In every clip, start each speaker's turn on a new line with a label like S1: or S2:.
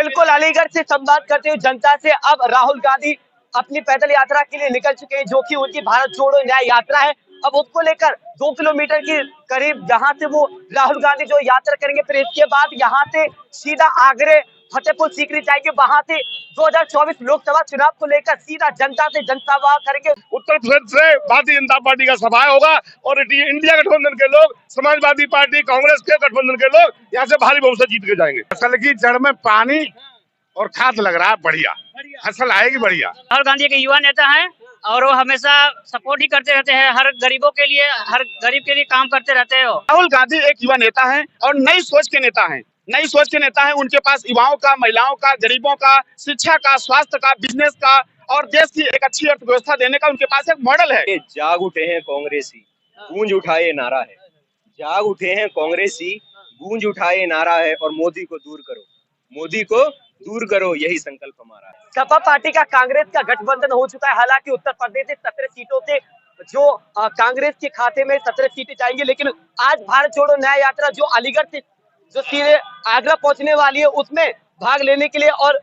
S1: बिल्कुल अलीगढ़ से संवाद करते हुए जनता से अब राहुल गांधी अपनी पैदल यात्रा के लिए निकल चुके हैं, जो कि उनकी भारत जोड़ो न्याय यात्रा है। अब उसको लेकर 2 किलोमीटर की करीब जहां से वो राहुल गांधी जो यात्रा करेंगे, फिर इसके बाद यहाँ से सीधा आगरे फतेहपुर सीकरी जाएंगे। वहां से 2024 लोकसभा चुनाव को लेकर सीधा जनता से जनसंवाद करेंगे।
S2: उत्तर प्रदेश से भारतीय जनता पार्टी का सभा होगा और इंडिया गठबंधन के लोग, समाजवादी पार्टी, कांग्रेस के गठबंधन के लोग यहाँ से भारी बहुमत से जीत के जाएंगे। फसल की जड़ में पानी और खाद लग रहा है, बढ़िया फसल आएगी बढ़िया।
S3: राहुल गांधी के युवा नेता हैं और वो हमेशा सपोर्ट ही करते रहते हैं, हर गरीबों के लिए, हर गरीब के लिए काम करते रहते हैं।
S4: राहुल गांधी एक युवा नेता हैं और नई सोच के नेता हैं, नई सोच के नेता हैं। उनके पास युवाओं का, महिलाओं का, गरीबों का, शिक्षा का, स्वास्थ्य का, बिजनेस का और देश की एक अच्छी अर्थव्यवस्था देने का उनके पास एक मॉडल है।
S5: जाग उठे हैं कांग्रेसी, गूंज उठाए नारा है। जाग उठे हैं कांग्रेसी, गूंज उठाए नारा है और मोदी को दूर करो, मोदी को दूर करो, यही संकल्प हमारा है।
S1: सपा पार्टी का कांग्रेस का गठबंधन हो चुका है। हालांकि उत्तर प्रदेश से 17 सीटों से जो कांग्रेस के खाते में 17 सीटें जाएंगी, लेकिन आज भारत जोड़ो न्याय यात्रा जो अलीगढ़ से जो सीधे आगरा पहुंचने वाली है, उसमें भाग लेने के लिए और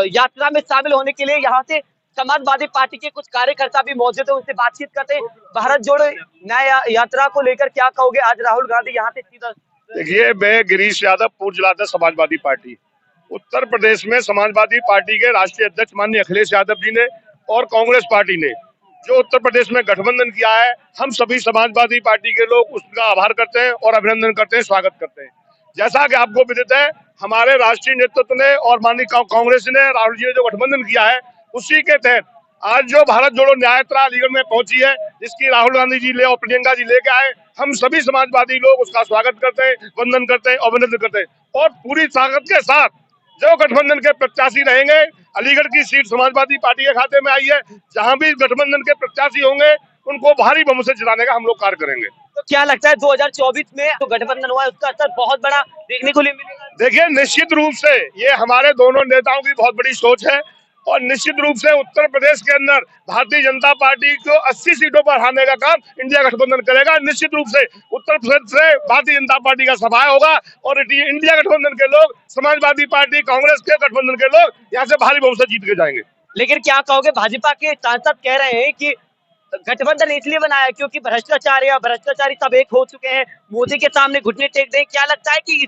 S1: यात्रा में शामिल होने के लिए यहाँ से समाजवादी पार्टी के कुछ कार्यकर्ता भी मौजूद है। उनसे बातचीत करते हैं। भारत जोड़ो न्याय यात्रा को लेकर क्या कहोगे? आज राहुल गांधी यहाँ से सीधा।
S2: देखिए, मैं गिरीश यादव, पूर्व जिलाध्यक्ष समाजवादी पार्टी। उत्तर प्रदेश में समाजवादी पार्टी के राष्ट्रीय अध्यक्ष माननीय अखिलेश यादव जी ने और कांग्रेस पार्टी ने जो उत्तर प्रदेश में गठबंधन किया है, हम सभी समाजवादी पार्टी के लोग उसका आभार करते हैं और अभिनंदन करते हैं, स्वागत करते हैं। जैसा कि आपको विदित है, हमारे राष्ट्रीय नेतृत्व ने और माननीय कांग्रेस ने, राहुल जी ने जो गठबंधन किया है, उसी के तहत आज जो भारत जोड़ो न्याय यात्रा अलीगढ़ में पहुंची है, जिसकी राहुल गांधी जी ले और प्रियंका जी लेके आए, हम सभी समाजवादी लोग उसका स्वागत करते हैं, वंदन करते हैं, अभिनंदन करते हैं और पूरी ताकत के साथ जो गठबंधन के प्रत्याशी रहेंगे, अलीगढ़ की सीट समाजवादी पार्टी के खाते में आई है, जहां भी गठबंधन के प्रत्याशी होंगे उनको भारी बहुमत से जिताने का हम लोग कार्य करेंगे।
S1: तो क्या लगता है 2024 में जो गठबंधन हुआ है उसका असर बहुत बड़ा देखने को मिलेगा?
S2: देखिए, निश्चित रूप से ये हमारे दोनों नेताओं की बहुत बड़ी सोच है और निश्चित रूप से उत्तर प्रदेश के अंदर भारतीय जनता पार्टी को 80 सीटों पर हराने का काम इंडिया गठबंधन करेगा। निश्चित रूप से उत्तर प्रदेश से भारतीय जनता पार्टी का सभा होगा और इंडिया गठबंधन के लोग, समाजवादी पार्टी, कांग्रेस के गठबंधन के लोग यहाँ से भारी बहुमत से जीत के जाएंगे।
S1: लेकिन क्या कहोगे, भाजपा के सांसद कह रहे हैं कि गठबंधन इसलिए बनाया क्योंकि भ्रष्टाचारी या भ्रष्टाचारी सब एक हो चुके हैं, मोदी के सामने घुटने टेक दें। क्या लगता है कि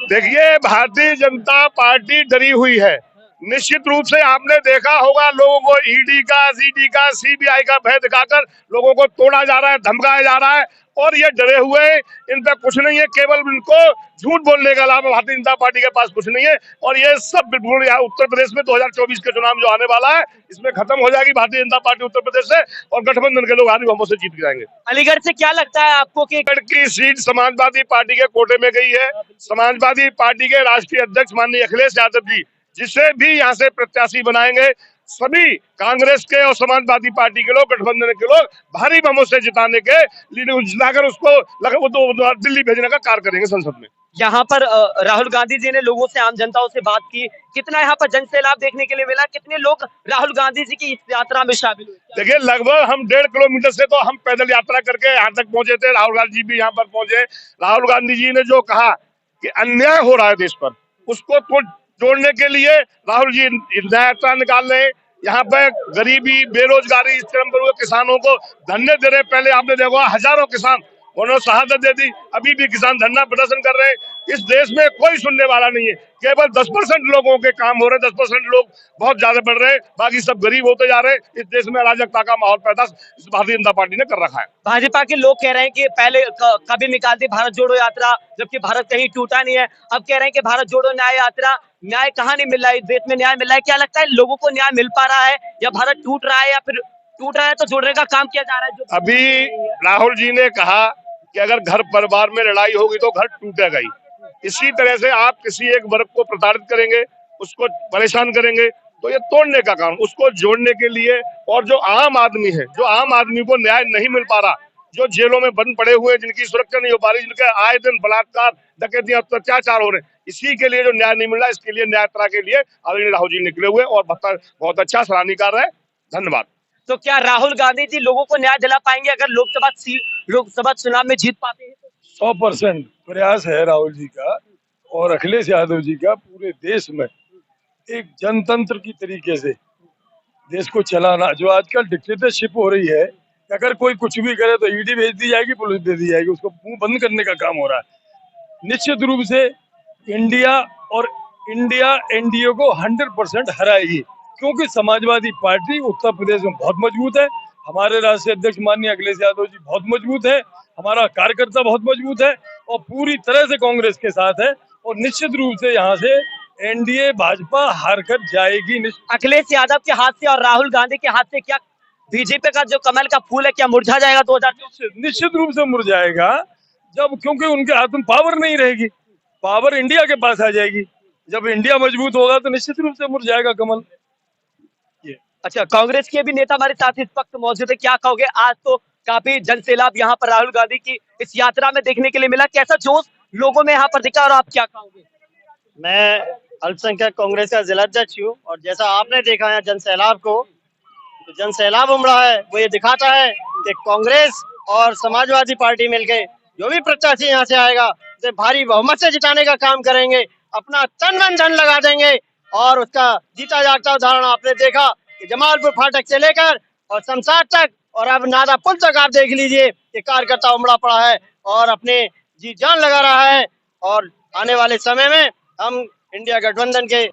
S2: देखिए, भारतीय जनता पार्टी डरी हुई है। निश्चित रूप से आपने देखा होगा, लोगों को ईडी का, सीडी का, सीबीआई का भय दिखाकर लोगों को तोड़ा जा रहा है, धमकाया जा रहा है और ये डरे हुए हैं। इन पे कुछ नहीं है, केवल इनको झूठ बोलने के अलावा भारतीय जनता पार्टी के पास कुछ नहीं है और ये सब बिल्कुल यहाँ उत्तर प्रदेश में 2024 के चुनाव जो आने वाला है, इसमें खत्म हो जाएगी भारतीय जनता पार्टी उत्तर प्रदेश से और गठबंधन के लोग भारी बहुमत से जीत के जाएंगे।
S1: अलीगढ़ से क्या लगता है आपको कि
S2: की सीट समाजवादी पार्टी के कोटे में गई है? समाजवादी पार्टी के राष्ट्रीय अध्यक्ष माननीय अखिलेश यादव जी जिसे भी यहाँ से प्रत्याशी बनाएंगे, सभी कांग्रेस के और समाजवादी पार्टी के लोग, गठबंधन के लोग भारी बहुमत से जिताने के लिए जिताकर उसको दिल्ली भेजने का कार्य करेंगे संसद में।
S1: यहाँ पर राहुल गांधी जी ने लोगों से, आम जनताओं से बात की। कितना यहाँ पर जन सैलाब देखने के लिए मिला? कितने लोग राहुल गांधी जी की इस यात्रा में शामिल हुए?
S2: देखिए, लगभग हम 1.5 किलोमीटर से तो हम पैदल यात्रा करके यहाँ तक पहुंचे थे। राहुल गांधी जी भी यहाँ पर पहुंचे। राहुल गांधी जी ने जो कहा कि अन्याय हो रहा है देश पर, उसको तो जोड़ने के लिए राहुल जी न्याय यात्रा निकाल रहे हैं। यहाँ पे गरीबी, बेरोजगारी, इस चरम पर हुए किसानों को धरने दे रहे। पहले आपने देखा हजारों किसान, उन्होंने शहादत दे दी, अभी भी किसान धरना प्रदर्शन कर रहे हैं। इस देश में कोई सुनने वाला नहीं है। केवल 10% लोगों के काम हो रहे हैं, 10% लोग बहुत ज्यादा बढ़ रहे हैं, बाकी सब गरीब होते जा रहे हैं। इस देश में अराजकता का माहौल पैदा इस भारतीय जनता पार्टी ने कर रखा है।
S1: भाजपा के लोग कह रहे हैं कि पहले कभी निकालती भारत जोड़ो यात्रा, जबकि भारत कहीं टूटा नहीं है। अब कह रहे हैं कि भारत जोड़ो न्याय यात्रा, न्याय कहाँ नहीं मिल रहा है? इस देश में न्याय मिल रहा है? क्या लगता है, लोगों को न्याय मिल पा रहा है या भारत टूट रहा है, या फिर टूट रहा है तो जोड़ने का काम किया जा रहा है?
S2: अभी राहुल जी ने कहा कि अगर घर परिवार में लड़ाई होगी तो घर टूटेगा ही। इसी तरह से आप किसी एक वर्ग को प्रताड़ित करेंगे, उसको परेशान करेंगे, तो ये तोड़ने का काम, उसको जोड़ने के लिए। और जो आम आदमी है, जो आम आदमी को न्याय नहीं मिल पा रहा, जो जेलों में बंद पड़े हुए, जिनकी सुरक्षा नहीं हो पा रही, जिनके आए दिन बलात्कार, डकैतियां, अत्याचार हो रहे हैं, इसी के लिए जो न्याय नहीं मिल रहा, इसके लिए न्याय यात्रा के लिए आदरणीय राहुल जी निकले हुए और बहुत अच्छा सराहनीय कार्य है। धन्यवाद।
S1: तो क्या राहुल गांधी जी लोगों को न्याय दिला पाएंगे अगर लोकसभा चुनाव में जीत पाते हैं?
S6: 100% प्रयास है राहुल जी का और अखिलेश यादव जी का पूरे देश में एक जनतंत्र की तरीके से देश को चलाना। जो आजकल डिक्टेटरशिप हो रही है, अगर कोई कुछ भी करे तो ईडी भेज दी जाएगी, पुलिस दे दी जाएगी, उसको मुंह बंद करने का काम हो रहा है। निश्चित रूप से इंडिया एनडीए को 100% हराएगी, क्योंकि समाजवादी पार्टी उत्तर प्रदेश में बहुत मजबूत है। हमारे राष्ट्रीय अध्यक्ष माननीय अखिलेश यादव जी बहुत मजबूत है, हमारा कार्यकर्ता बहुत मजबूत है और पूरी तरह से कांग्रेस के साथ है। और निश्चित रूप से यहाँ से एनडीए भाजपा हार कर जाएगी।
S1: अखिलेश यादव के हाथ से और राहुल गांधी के हाथ से क्या बीजेपी का जो कमल का फूल है क्या मुरझा जाएगा 2024?
S6: निश्चित रूप से मुरझाएगा, जब क्योंकि उनके हाथ में पावर नहीं रहेगी, पावर इंडिया के पास आ जाएगी। जब इंडिया मजबूत होगा तो निश्चित रूप से मुरझाएगा कमल।
S1: अच्छा, कांग्रेस के भी नेता हमारे साथ इस वक्त मौजूद है, क्या कहोगे? आज तो काफी जनसैलाब यहाँ पर राहुल गांधी की इस यात्रा में देखने के लिए मिला, कैसा जोश लोगों में यहाँ पर दिखा और आप क्या कहोगे?
S7: मैं अल्पसंख्यक कांग्रेस का जिला अध्यक्ष हूँ और जैसा आपने देखा है जनसैलाब को, तो जनसैलाब उमड़ा है, वो ये दिखाता है कि कांग्रेस और समाजवादी पार्टी मिलकर जो भी प्रत्याशी यहाँ से आएगा उसे भारी बहुमत से जिताने का काम करेंगे, अपना तन मन धन लगा देंगे। और उसका जीता जागता उदाहरण आपने देखा कि जमालपुर फाटक से लेकर और शमशाद तक और अब नादा पुल तक आप देख लीजिए कि कार्यकर्ता उमड़ा पड़ा है और अपने जी जान लगा रहा है। और आने वाले समय में हम इंडिया गठबंधन के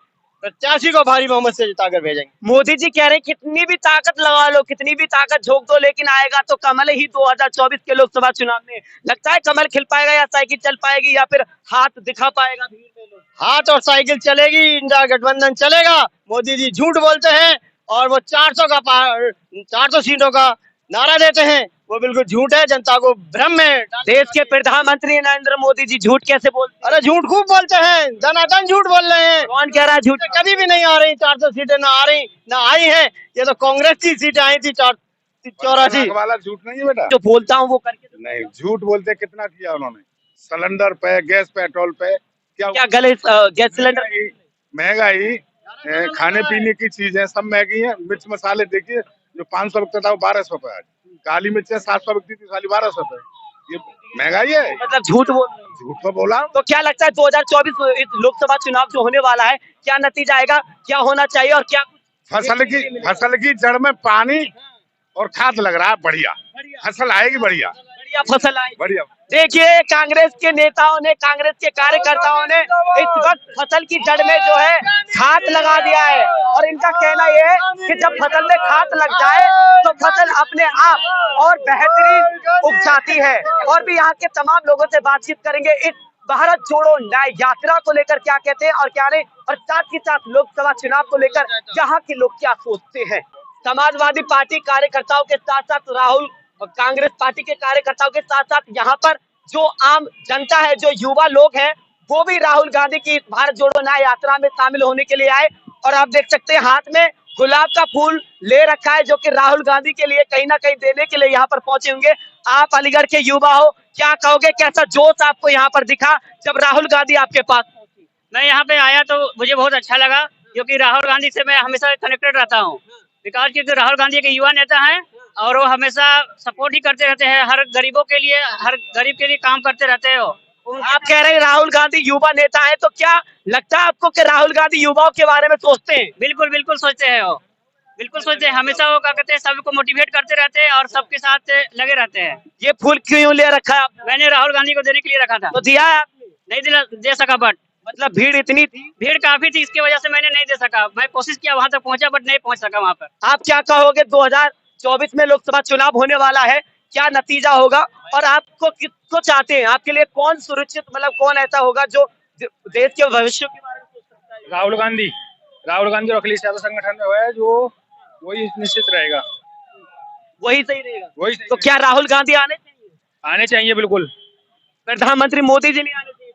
S7: प्रत्याशी को भारी बहुमत से जिताकर भेजेंगे।
S1: मोदी जी कह रहे हैं कितनी भी ताकत लगा लो, कितनी भी ताकत झोंक दो, लेकिन आएगा तो कमल ही 2024 के लोकसभा चुनाव में। लगता है कमल खिल पाएगा या साइकिल चल पाएगी या फिर हाथ दिखा पाएगा भीड़ में लोग?
S7: हाथ और साइकिल चलेगी, इंडिया गठबंधन चलेगा। मोदी जी झूठ बोलते हैं और वो 400 सीटों का नारा देते हैं, वो बिल्कुल झूठ है, जनता को भ्रम में।
S1: देश के प्रधानमंत्री नरेंद्र मोदी जी झूठ कैसे बोलते हैं?
S7: अरे झूठ खूब बोलते हैं, धनाधन झूठ बोल रहे हैं।
S1: कौन कह रहा है झूठ?
S7: कभी भी नहीं आ रही 400 सीटें, ना आ रही ना आई हैं। ये तो कांग्रेस की सीटें आई थी 84
S2: वाला झूठ नहीं है बेटा,
S1: जो बोलता हूँ वो करके
S2: नहीं झूठ बोलते। कितना किया उन्होंने सिलेंडर पे, गैस पेट्रोल पे,
S1: क्या गले गैस सिलेंडर
S2: महंगाई, खाने पीने की चीजें सब महंगी है। मिर्च मसाले देखिए, जो 500 बिकता था वो 1200 पे, आज काली मिर्चें 700 बिकती थी, साली 1200 पे। ये महंगाई है,
S1: मतलब झूठ बोल रहे हैं।
S2: झूठ तो बोला।
S1: तो क्या लगता है 2024 लोकसभा चुनाव जो होने वाला है, क्या नतीजा आएगा, क्या होना चाहिए और क्या
S2: फसल की जड़ में पानी और खाद लग रहा है, बढ़िया फसल आएगी, बढ़िया
S1: बढ़िया फसल आएगी?
S2: बढ़िया।
S1: देखिए, कांग्रेस के नेताओं ने, कांग्रेस के कार्यकर्ताओं ने इस वक्त फसल की जड़ में जो है खाद लगा दिया है और इनका कहना यह है कि जब फसल में खाद लग जाए तो फसल अपने आप और बेहतरीन उग जाती है। और भी यहाँ के तमाम लोगों से बातचीत करेंगे इस भारत जोड़ो न्याय यात्रा को लेकर, क्या कहते हैं और क्या नहीं, और साथ ही साथ लोकसभा चुनाव को लेकर यहाँ के लोग क्या सोचते हैं। समाजवादी पार्टी कार्यकर्ताओं के साथ साथ राहुल और कांग्रेस पार्टी के कार्यकर्ताओं के साथ साथ यहाँ पर जो आम जनता है, जो युवा लोग हैं, वो भी राहुल गांधी की भारत जोड़ो न्याय यात्रा में शामिल होने के लिए आए। और आप देख सकते हैं हाथ में गुलाब का फूल ले रखा है, जो कि राहुल गांधी के लिए कहीं ना कहीं देने के लिए यहाँ पर पहुंचे होंगे। आप अलीगढ़ के युवा हो, क्या कहोगे, कैसा जोश आपको यहाँ पर दिखा जब राहुल गांधी आपके पास पहुंची?
S3: मैं यहाँ पे आया तो मुझे बहुत अच्छा लगा, क्योंकि राहुल गांधी से मैं हमेशा कनेक्टेड रहता हूँ, बिकॉज क्योंकि राहुल गांधी के युवा नेता हैं और वो हमेशा सपोर्ट ही करते रहते हैं, हर गरीबों के लिए, हर गरीब के लिए काम करते रहते हैं।
S1: आप कह रहे हैं राहुल गांधी युवा नेता है, तो क्या लगता है आपको कि राहुल गांधी युवाओं के बारे में सोचते हैं?
S3: बिल्कुल बिल्कुल सोचते हैं, वो बिल्कुल सोचते हैं, हमेशा वो क्या कहते हैं, सबको मोटिवेट करते रहते हैं और सबके साथ लगे रहते हैं।
S1: ये फूल क्यों ले रखा है आपने?
S3: मैंने राहुल गांधी को देने के लिए रखा था।
S1: तो दिया है आपने?
S3: नहीं दे सका, बट
S1: मतलब भीड़ इतनी थी?
S3: भीड़ काफी थी, इसकी वजह से मैंने नहीं दे सका। मैं कोशिश किया वहां तक पहुंचा, बट नहीं पहुंच सका वहां पर।
S1: आप क्या कहोगे, 2024 में लोकसभा चुनाव होने वाला है, क्या नतीजा होगा और आपको किसको चाहते हैं? आपके लिए कौन सुरक्षित, मतलब कौन ऐसा होगा जो देश के भविष्य के बारे में सोच सकता है?
S8: राहुल गांधी और अखिलेश यादव संगठन में हुआ है, जो वही निश्चित रहेगा,
S1: वही सही रहेगा।
S8: वही
S1: तो क्या राहुल गांधी
S8: आने चाहिए? बिल्कुल
S1: प्रधानमंत्री मोदी जी नहीं आने चाहिए?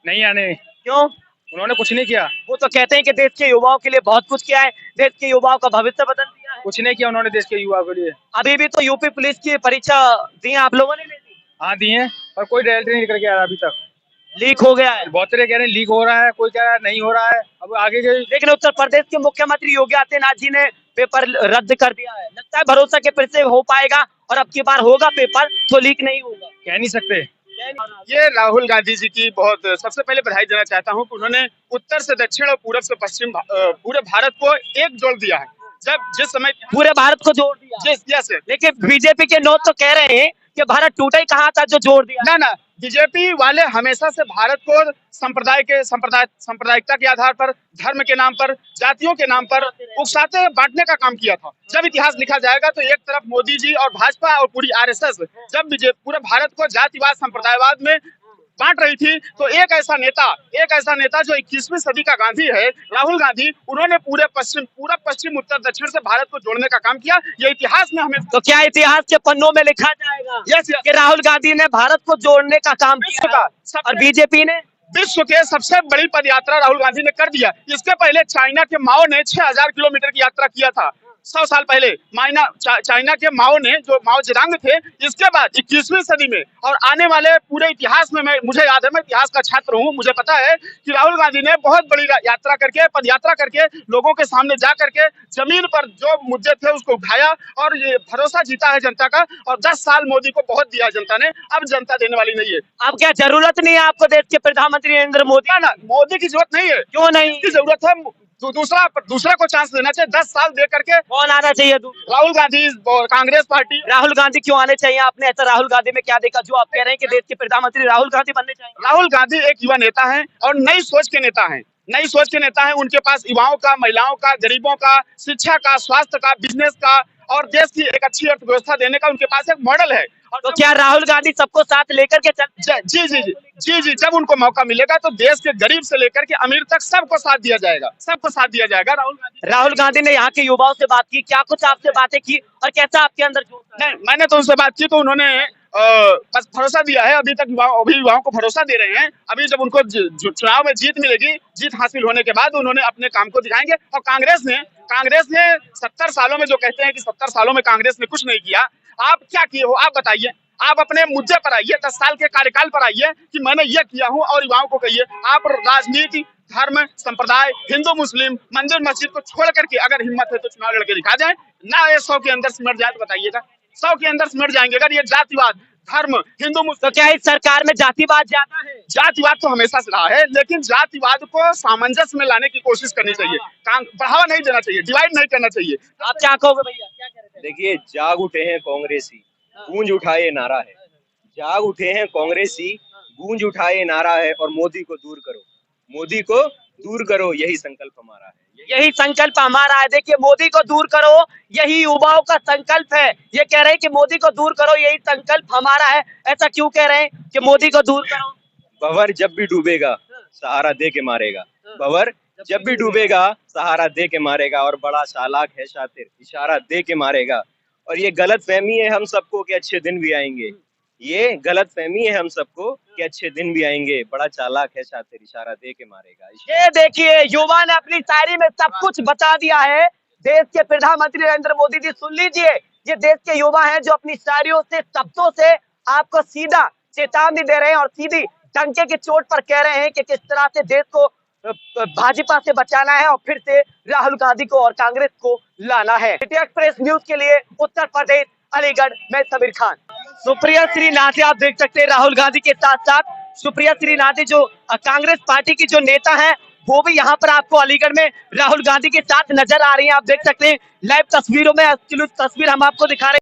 S8: नहीं आने।
S1: क्यों?
S8: उन्होंने कुछ नहीं किया,
S1: वो तो कहते हैं कि देश के युवाओं के लिए बहुत कुछ किया है, देश के युवाओं का भविष्य बदल दिया है।
S8: कुछ नहीं किया उन्होंने देश के युवा के लिए।
S1: अभी भी तो यूपी पुलिस की परीक्षा दी आप लोगों ने? नहीं दी?
S8: हाँ दी है, पर कोई रिजल्ट नहीं निकल के आ रहा अभी तक।
S1: लीक हो गया है?
S8: बहुत तरह कह रहे हैं लीक हो रहा है, कोई कह रहा है नहीं हो रहा है। अब आगे के
S1: लेकिन उत्तर प्रदेश के मुख्यमंत्री योगी आदित्यनाथ जी ने पेपर रद्द कर दिया है। लगता है भरोसा के फिर से हो पाएगा और अब की बार होगा पेपर तो लीक नहीं होगा?
S8: कह नहीं सकते।
S4: ये राहुल गांधी जी की बहुत सबसे पहले बधाई देना चाहता हूं कि उन्होंने उत्तर से दक्षिण और पूरब से पश्चिम पूरे भारत को एक जोड़ दिया है। जब जिस समय
S1: पूरे भारत को जोड़ दिया।
S4: यस
S1: लेकिन बीजेपी के लोग तो कह रहे हैं कि भारत टूटा ही कहाँ था जो जोड़ दिया।
S4: ना बीजेपी वाले हमेशा से भारत को सांप्रदायिकता के आधार पर, धर्म के नाम पर, जातियों के नाम पर उकसाते बांटने का काम किया था। जब इतिहास लिखा जाएगा तो एक तरफ मोदी जी और भाजपा और पूरी आरएसएस जब पूरे भारत को जातिवाद संप्रदायवाद में बांट रही थी, तो एक ऐसा नेता जो 21वीं सदी का गांधी है, राहुल गांधी, उन्होंने पूरा पश्चिम उत्तर दक्षिण से भारत को जोड़ने का काम किया। ये इतिहास में हमें
S1: तो क्या इतिहास के पन्नों में लिखा जाएगा
S4: यस
S1: कि राहुल गांधी ने भारत को जोड़ने का काम किया और बीजेपी ने
S4: विश्व के सबसे बड़ी पदयात्रा राहुल गांधी ने कर दिया। इसके पहले चाइना के माओ ने 6000 किलोमीटर की यात्रा किया था 100 साल पहले। चाइना के माओ ने, जो माओ जेडांग थे, इसके बाद 21वीं सदी में और आने वाले पूरे इतिहास में मुझे याद है, मैं इतिहास का छात्र हूँ, मुझे पता है कि राहुल गांधी ने बहुत बड़ी पदयात्रा करके लोगों के सामने जा करके जमीन पर जो मुद्दे थे उसको उठाया और ये भरोसा जीता है जनता का। और 10 साल मोदी को बहुत दिया जनता ने, अब जनता देने वाली नहीं है।
S1: अब क्या जरूरत नहीं है आपको देश के प्रधानमंत्री नरेंद्र मोदी?
S4: ना मोदी की जरूरत नहीं है।
S1: क्यों नहीं?
S4: इसकी जरूरत है दूसरा को चांस देना चाहिए। 10 साल दे करके
S1: कौन आना चाहिए?
S4: राहुल गांधी, कांग्रेस पार्टी।
S1: राहुल गांधी क्यों आने चाहिए? आपने ऐसा राहुल गांधी में क्या देखा जो आप कह रहे हैं कि देश के प्रधानमंत्री राहुल गांधी बनने चाहिए?
S4: राहुल गांधी एक युवा नेता है और नई सोच के नेता है। उनके पास युवाओं का, महिलाओं का, गरीबों का, शिक्षा का, स्वास्थ्य का, बिजनेस का और देश की एक अच्छी अर्थव्यवस्था देने का उनके पास एक मॉडल है।
S1: तो क्या राहुल गांधी सबको साथ लेकर के चलते?
S4: जी, जब उनको मौका मिलेगा तो देश के गरीब से लेकर के अमीर तक सबको साथ दिया जाएगा।
S1: राहुल गांधी ने यहाँ के युवाओं से बात की, क्या कुछ आपसे बातें की और कैसा आपके अंदर जोश?
S4: नहीं, मैंने तो उनसे बात की तो उन्होंने बस भरोसा दिया है। अभी युवाओं को भरोसा दे रहे हैं। अभी जब उनको चुनाव में जीत मिलेगी, जीत हासिल होने के बाद उन्होंने अपने काम को दिखाएंगे। और कांग्रेस ने 70 सालों में जो कहते हैं कि 70 सालों में कांग्रेस ने कुछ नहीं किया, आप क्या किए हो? आप बताइए। आप अपने मुद्दे पर आइए, 10 साल के कार्यकाल पर आइए कि मैंने ये किया हूँ और युवाओं को कहिए। आप राजनीति, धर्म, संप्रदाय, हिंदू मुस्लिम, मंदिर मस्जिद को छोड़ करके अगर हिम्मत है तो चुनाव लड़के दिखा जाए ना। ये 100 के अंदर सिमट जाए तो बताइएगा। 100 के अंदर सिमट जाएंगे अगर ये जातिवाद, धर्म, हिंदू मुस्लिम।
S1: तो क्या इस सरकार में जातिवाद ज्यादा है?
S4: जातिवाद तो हमेशा से रहा है, लेकिन जातिवाद को सामंजस्य में लाने की कोशिश करनी चाहिए। बढ़ावा नहीं देना चाहिए, डिवाइड नहीं करना चाहिए।
S1: आप क्या कहोगे भैया? क्या कह रहे थे?
S5: देखिए, जाग उठे हैं कांग्रेसी, गूंज उठाए नारा है। जाग उठे हैं कांग्रेसी, गूंज उठाए नारा है और मोदी को दूर करो, यही संकल्प हमारा है।
S1: यही संकल्प हमारा है। देखिए, मोदी को दूर करो, यही युवाओं का संकल्प है। ये कह रहे हैं कि मोदी को दूर करो, यही संकल्प हमारा है। ऐसा क्यों कह रहे हैं कि मोदी को दूर करो?
S5: भंवर जब भी डूबेगा सहारा दे के मारेगा। भंवर जब भी डूबेगा सहारा दे के मारेगा और बड़ा चालाक है शातिर, इशारा दे के मारेगा। और ये गलत फहमी है हम सबको कि अच्छे दिन भी आएंगे। बड़ा चालाक है शातिर, इशारा दे के मारेगा।
S1: ये देखिए, युवा ने अपनी शायरी में सब कुछ बता दिया है। देश के प्रधानमंत्री नरेंद्र मोदी जी, सुन लीजिए, ये देश के युवा हैं जो अपनी शायरियों से, शब्दों से आपको सीधा चेतावनी दे रहे हैं और सीधी डंके की चोट पर कह रहे हैं कि किस तरह से देश को भाजपा से बचाना है और फिर से राहुल गांधी को और कांग्रेस को लाना है। सिटी एक्सप्रेस न्यूज के लिए उत्तर प्रदेश अलीगढ़ में समीर खान। सुप्रिया श्रीनाथ, आप देख सकते हैं राहुल गांधी के साथ साथ सुप्रिया श्रीनाथ जो कांग्रेस पार्टी की जो नेता है, वो भी यहाँ पर आपको अलीगढ़ में राहुल गांधी के साथ नजर आ रही है। आप देख सकते हैं लाइव तस्वीरों में तस्वीर हम आपको दिखा रहे हैं।